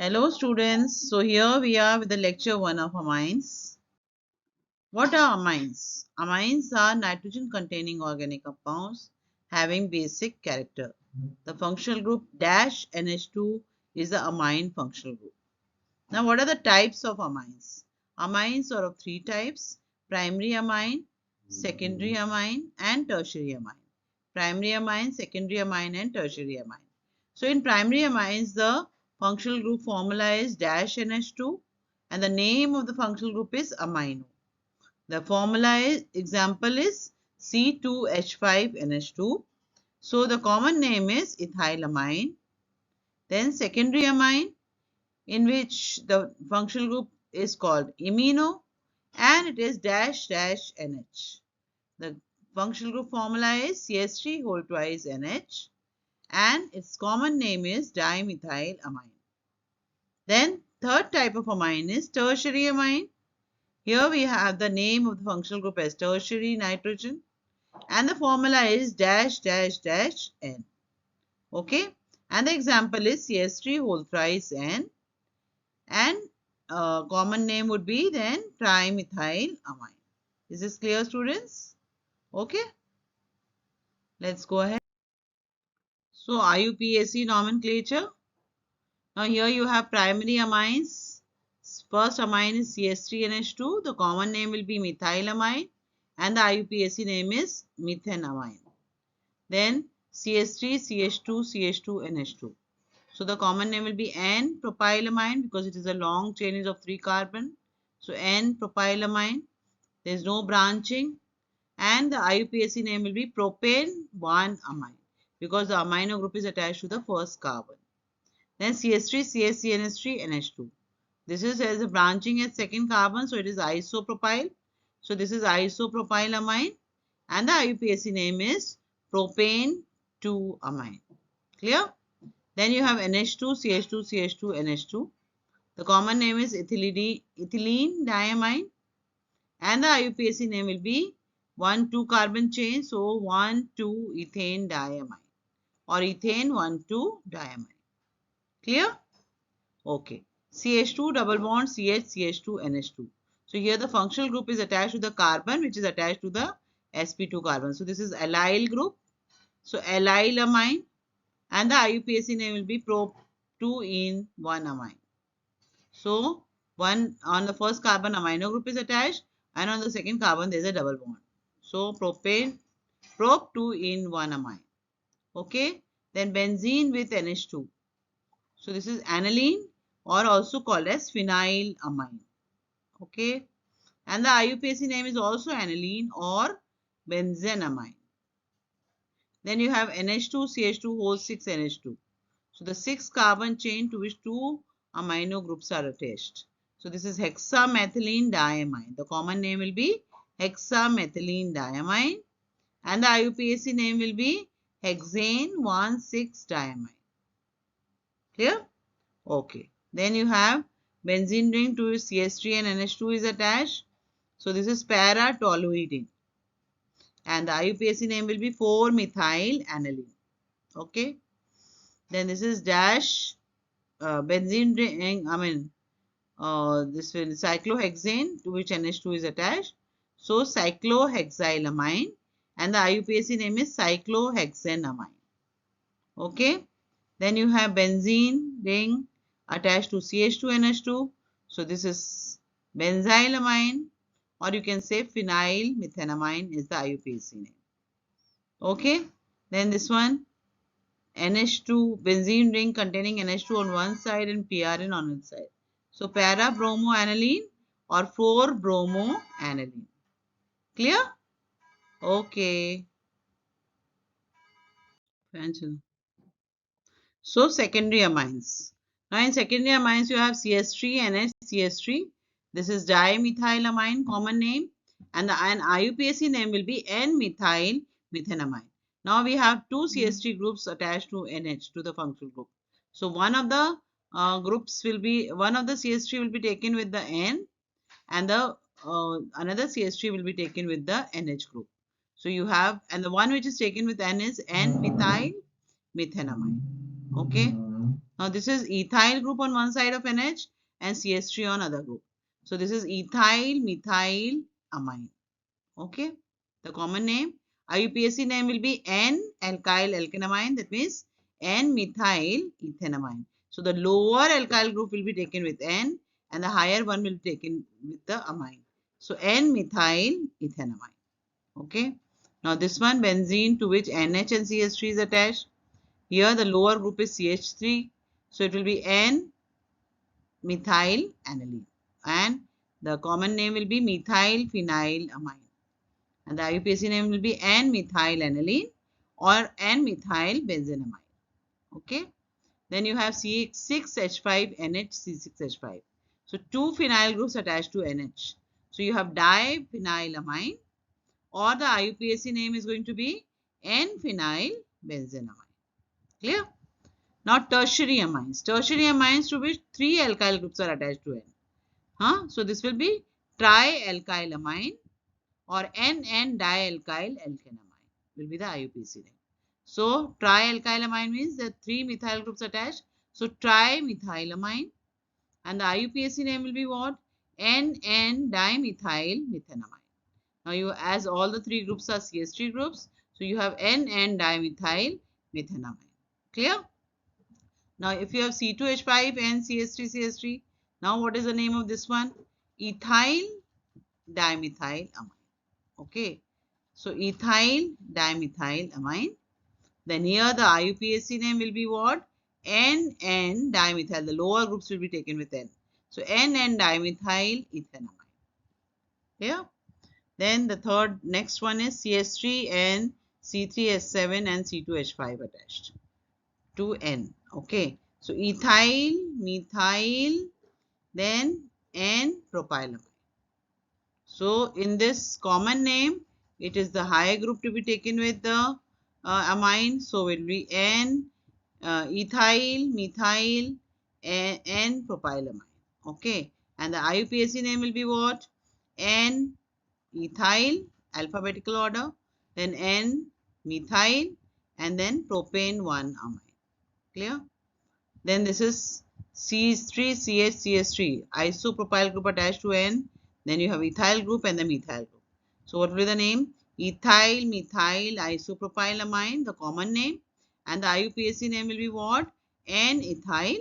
Hello students, so here we are with the lecture 1 of amines. What are amines? Amines are nitrogen containing organic compounds having basic character. The functional group dash NH2 is the amine functional group. Now what are the types of amines? Amines are of three types: primary amine, secondary amine and tertiary amine. Primary amine, secondary amine and tertiary amine. So in primary amines, the functional group formula is dash NH2 and the name of the functional group is amino. The formula is, example is C2H5NH2. So the common name is ethylamine. Then secondary amine, in which the functional group is called imino and it is dash dash NH. The functional group formula is CH3 whole twice NH and its common name is dimethylamine. Then third type of amine is tertiary amine. Here we have the name of the functional group as tertiary nitrogen and the formula is dash dash dash N. Okay, and the example is CH3 whole thrice N and common name would be then trimethylamine. Is this clear, students? Okay, let's go ahead. So IUPAC nomenclature. Now here you have primary amines. First amine is CH3NH2. The common name will be methylamine and the IUPAC name is methenamine. Then CH3, CH2, CH2NH2. So the common name will be N-propylamine because it is a long chain of 3 carbon. So N-propylamine. There is no branching. And the IUPAC name will be propane-1-amine because the amino group is attached to the first carbon. Then CH3, CH3NH3, NH2. This is as a branching at second carbon, so it is isopropyl. So this is isopropylamine and the IUPAC name is propane-2-amine. Clear? Then you have NH2, CH2, CH2, NH2. The common name is ethylene diamine and the IUPAC name will be 1,2 carbon chain, so 1,2 ethane diamine or ethane 1,2 diamine. Clear? Okay. CH2 double bond CH CH2 NH2. So here the functional group is attached to the carbon which is attached to the sp2 carbon. So this is allyl group. So allylamine and the IUPAC name will be prop2-in-1-amine. So one on the first carbon amino group is attached and on the second carbon there is a double bond. So propane prop2-in-1-amine. Okay. Then benzene with NH2. So this is aniline or also called as phenylamine. Okay. And the IUPAC name is also aniline or benzenamine. Then you have NH2 CH2 whole 6 NH2. So the 6 carbon chain to which 2 amino groups are attached. So this is hexamethylene diamine. The common name will be hexamethylene diamine and the IUPAC name will be hexane 1,6 diamine. Clear? Okay. Then you have benzene ring to which CH3 and NH2 is attached. So this is para-toluidine. And the IUPAC name will be 4-methyl aniline. Okay. Then this is dash benzene ring, this will cyclohexane to which NH2 is attached. So cyclohexylamine and the IUPAC name is cyclohexanamine. Okay. Then you have benzene ring attached to CH2NH2. So this is benzylamine or you can say phenyl methenamine is the IUPAC name. Okay. Then this one NH2 benzene ring containing NH2 on one side and PRN on its side. So para-bromoaniline or 4-bromoaniline. Clear? Okay. So secondary amines. Now in secondary amines you have CH3 and CH3. This is dimethylamine common name and the IUPAC name will be N-methyl methenamine. Now we have two CH3 groups attached to NH to the functional group. So one of the groups will be one of the CH3 will be taken with the N and the another CH3 will be taken with the NH group. So you have and the one which is taken with N is N-methyl methenamine. Okay. Now this is ethyl group on one side of NH and CH3 on other group. So this is ethyl methyl amine. Okay. The common name. IUPAC name will be N-alkyl alkanamine. That means N-methyl ethanamine. So the lower alkyl group will be taken with N and the higher one will be taken with the amine. So N-methyl ethanamine. Okay. Now this one benzene to which NH and CH3 is attached. Here the lower group is CH3. So it will be N-methyl aniline. And the common name will be methyl phenylamine. And the IUPAC name will be N-methyl aniline or N-methyl benzenamide. Okay. Then you have C6H5NH, C6H5. So two phenyl groups attached to NH. So you have diphenylamine or the IUPAC name is going to be N-phenyl benzenamide. Clear? Now tertiary amines. Tertiary amines to which three alkyl groups are attached to N. So this will be trialkylamine or N-dialkyl alkanamine will be the IUPAC name. So trialkylamine means the three methyl groups attached. So trimethylamine and the IUPAC name will be what? N-dimethyl methanamine. Now you, as all the three groups are CH3 groups, so you have N-dimethyl methanamine. Clear? Now if you have C2H5 and CH3CH3, now what is the name of this one? Ethyl dimethyl amine. Okay. So ethyl dimethyl amine. Then here the IUPAC name will be what? N-dimethyl. The lower groups will be taken with N. So N-dimethyl ethanamine. Here. Then the third next one is CH3 and C3H7 and C2H5 attached to N. Okay. So ethyl, methyl, then N-propylamine. So in this common name, it is the higher group to be taken with the amine. So it will be ethyl, methyl, N-propylamine. Okay. And the IUPAC name will be what? N-ethyl, alphabetical order, then N-methyl, and then propane 1 amine. Clear? Then this is C3CH3 isopropyl group attached to N. Then you have ethyl group and the methyl group. So what will be the name? Ethyl methyl isopropylamine, the common name. And the IUPAC name will be what? N-ethyl,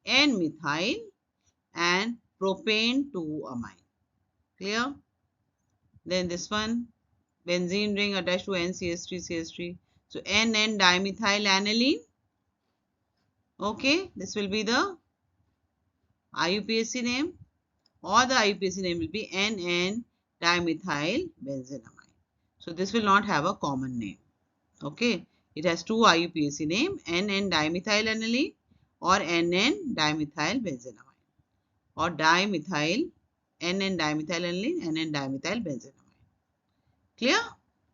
N-methyl, and propane 2 amine. Clear? Then this one, benzene ring attached to NCH3CH3. So N-dimethyl aniline. Okay, this will be the IUPAC name, or the IUPAC name will be N-dimethyl benzenamide. So this will not have a common name. Okay, it has two IUPAC name, N-dimethyl aniline or N-dimethyl benzenamide, or dimethyl, N-dimethyl aniline, N-dimethyl benzenamide. Clear?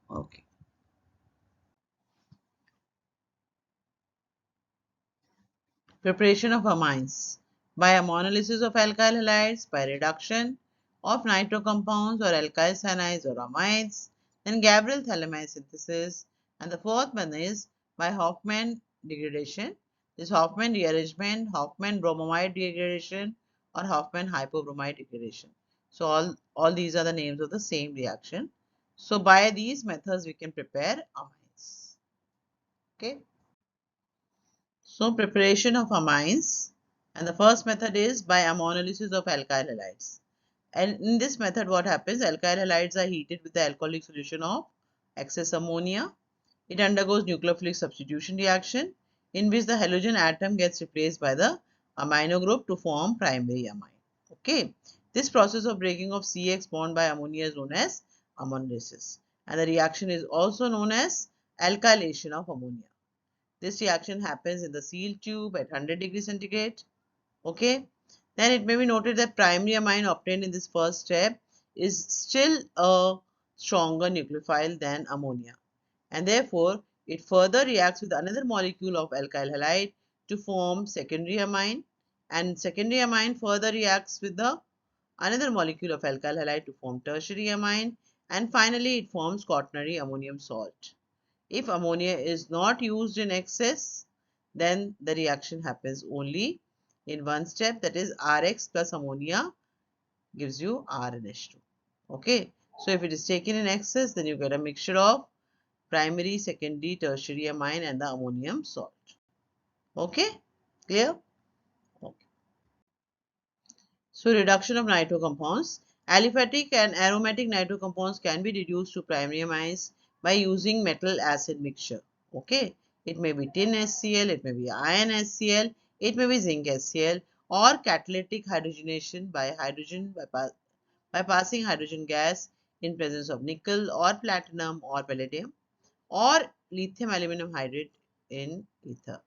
Okay. Preparation of amines by ammonolysis of alkyl halides, by reduction of nitro compounds or alkyl cyanides or amides, then Gabriel thalamide synthesis, and the fourth one is by Hofmann degradation. This Hofmann rearrangement, Hofmann bromamide degradation, or Hofmann hypobromide degradation. So all these are the names of the same reaction. So by these methods we can prepare amines. Okay. So preparation of amines, and the first method is by ammonolysis of alkyl halides. And in this method what happens, alkyl halides are heated with the alcoholic solution of excess ammonia. It undergoes nucleophilic substitution reaction in which the halogen atom gets replaced by the amino group to form primary amine. Okay, this process of breaking of CX bond by ammonia is known as ammonolysis, and the reaction is also known as alkylation of ammonia. This reaction happens in the sealed tube at 100 degrees centigrade. Okay. Then it may be noted that primary amine obtained in this first step is still a stronger nucleophile than ammonia, and therefore it further reacts with another molecule of alkyl halide to form secondary amine, and secondary amine further reacts with the another molecule of alkyl halide to form tertiary amine, and finally it forms quaternary ammonium salt. If ammonia is not used in excess, then the reaction happens only in one step, that is Rx plus ammonia gives you RNH2. Okay, so if it is taken in excess, then you get a mixture of primary, secondary, tertiary amine and the ammonium salt. Okay, clear? Okay. So reduction of nitro compounds. Aliphatic and aromatic nitro compounds can be reduced to primary amines by using metal acid mixture. Okay, it may be tin HCl, it may be iron HCl, it may be zinc HCl, or catalytic hydrogenation by by passing hydrogen gas in presence of nickel or platinum or palladium, or lithium aluminum hydride in ether.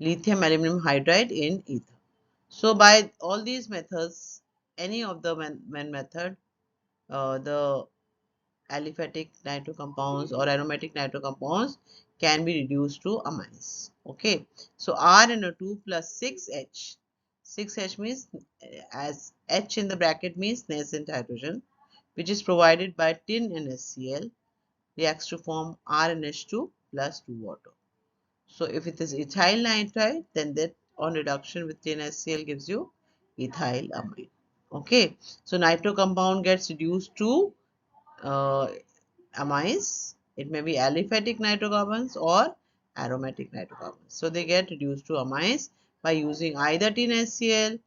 Lithium aluminum hydride in ether. So by all these methods, any of the method, the aliphatic nitro compounds or aromatic nitro compounds can be reduced to amines. Okay, so RNO2 plus 6H. 6H means, as H in the bracket means nascent hydrogen, which is provided by tin and HCl, reacts to form RNH2 plus 2 water. So if it is ethyl nitride, then that on reduction with NaCl gives you ethyl amine. Okay, so nitro compound gets reduced to uh, amines. It may be aliphatic nitrocarbons or aromatic nitrocarbons. So they get reduced to amines by using either tin HCl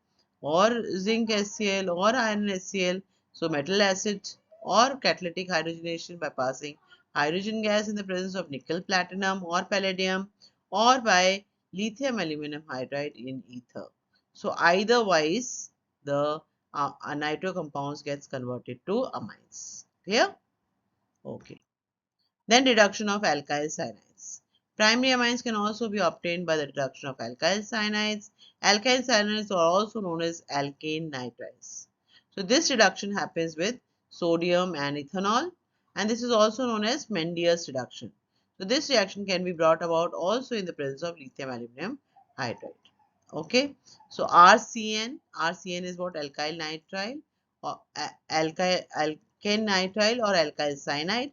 or zinc HCl or iron HCl. So metal acid or catalytic hydrogenation by passing hydrogen gas in the presence of nickel, platinum or palladium, or by lithium aluminum hydride in ether. So either wise, the nitro compounds gets converted to amines. Clear? Okay. Then reduction of alkyl cyanides. Primary amines can also be obtained by the reduction of alkyl cyanides. Alkyl cyanides are also known as alkane nitrides. So this reduction happens with sodium and ethanol, and this is also known as Mendius reduction. So this reaction can be brought about also in the presence of lithium aluminum hydride. Okay, so RCN is what? Alkyl nitrile or alkane nitrile or alkyl cyanide.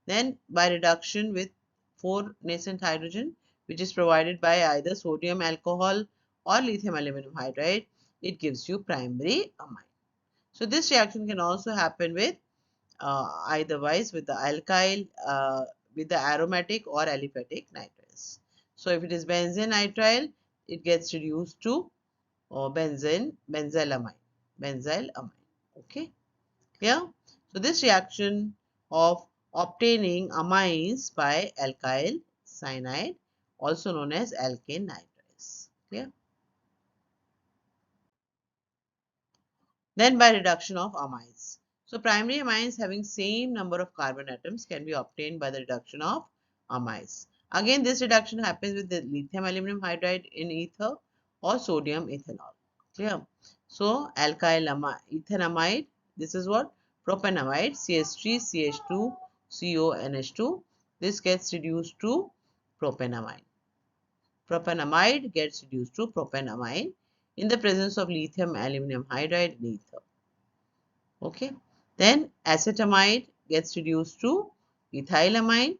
Then by reduction with 4 nascent hydrogen, which is provided by either sodium alcohol or lithium aluminum hydride, it gives you primary amine. So this reaction can also happen with either wise with the alkyl, with the aromatic or aliphatic nitriles. So if it is benzene nitrile, it gets reduced to benzyl amine. Okay. Yeah. So this reaction of obtaining amines by alkyl cyanide, also known as alkane nitrides. Clear? Then by reduction of amines. So primary amines having same number of carbon atoms can be obtained by the reduction of amines. Again, this reduction happens with the lithium aluminum hydride in ether or sodium ethanol. Clear? So alkyl ethanamide, this is what? Propanamide, CH3, CH2, CONH2. This gets reduced to propanamide. Propanamide gets reduced to propanamine in the presence of lithium aluminum hydride in ether. Okay. Then acetamide gets reduced to ethylamine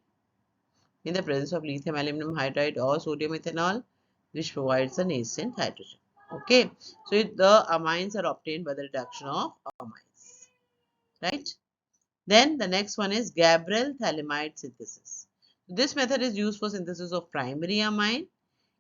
in the presence of lithium aluminum hydride or sodium ethanol, which provides a nascent hydrogen. Okay. So the amines are obtained by the reduction of amines. Right. Then the next one is Gabriel thalamide synthesis. This method is used for synthesis of primary amine.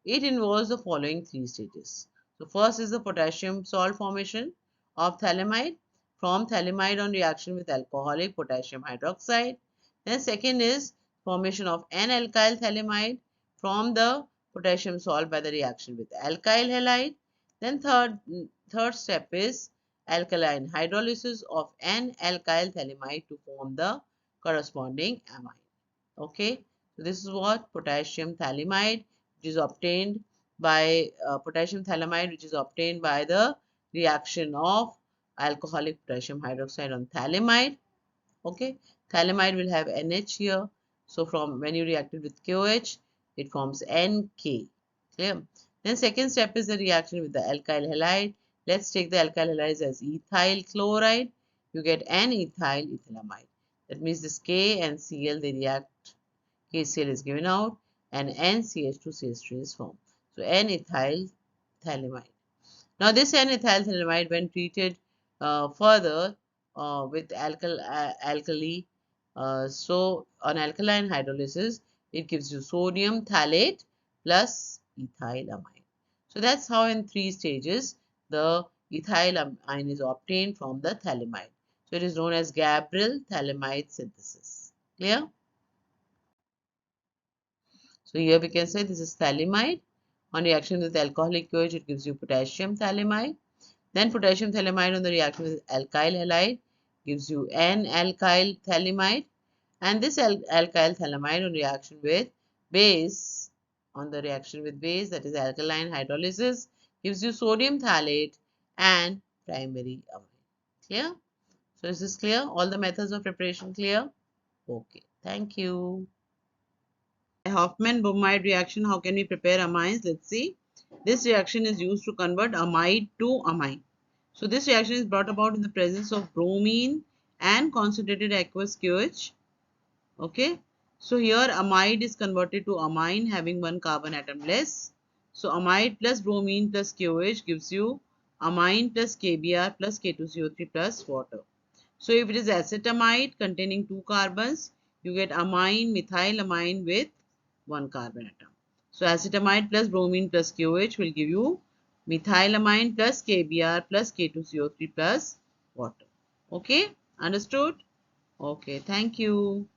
It involves the following 3 stages. So first is the potassium salt formation of thalamide from thalamide on reaction with alcoholic potassium hydroxide. Then second is formation of N-alkyl thalamide from the potassium salt by the reaction with alkyl halide. Then third step is alkaline hydrolysis of N-alkyl thalamide to form the corresponding amine. Okay, so this is what potassium thalamide, which is obtained by potassium thalamide, which is obtained by the reaction of alcoholic potassium hydroxide on thalamide. Okay, thalamide will have NH here. So from when you react it with KOH, it forms NK. Clear? Then second step is the reaction with the alkyl halide. Let's take the alkyl halides as ethyl chloride. You get N-ethyl ethylamide. That means this K and Cl, they react. KCl is given out and NCH2CH3 is formed. So N-ethyl thalamide. Now this N-ethyl thalamide, when treated further with alkali, so on alkaline hydrolysis, it gives you sodium thalate plus ethylamine. So that's how in 3 stages the ethylamine is obtained from the thalamide. So it is known as Gabriel thalamide synthesis. Clear? So here we can say this is thalamide. On reaction with alcoholic OH, it gives you potassium thalamide. Then potassium thalamide on the reaction with alkyl halide gives you N-alkyl thalamide. And this alkyl thalamide on reaction with base, that is alkaline hydrolysis, gives you sodium thalate and primary amine. Clear? So is this clear? All the methods of preparation clear? Okay. Thank you. Hoffman-Bromide reaction, how can we prepare amines? Let's see. This reaction is used to convert amide to amine. So this reaction is brought about in the presence of bromine and concentrated aqueous QH. Okay. So here amide is converted to amine having one carbon atom less. So amide plus bromine plus QH gives you amine plus KBr plus K2CO3 plus water. So if it is acetamide containing 2 carbons, you get amine methylamine with 1 carbon atom. So acetamide plus bromine plus QH will give you methylamine plus KBr plus K2CO3 plus water. Okay, understood? Okay, thank you.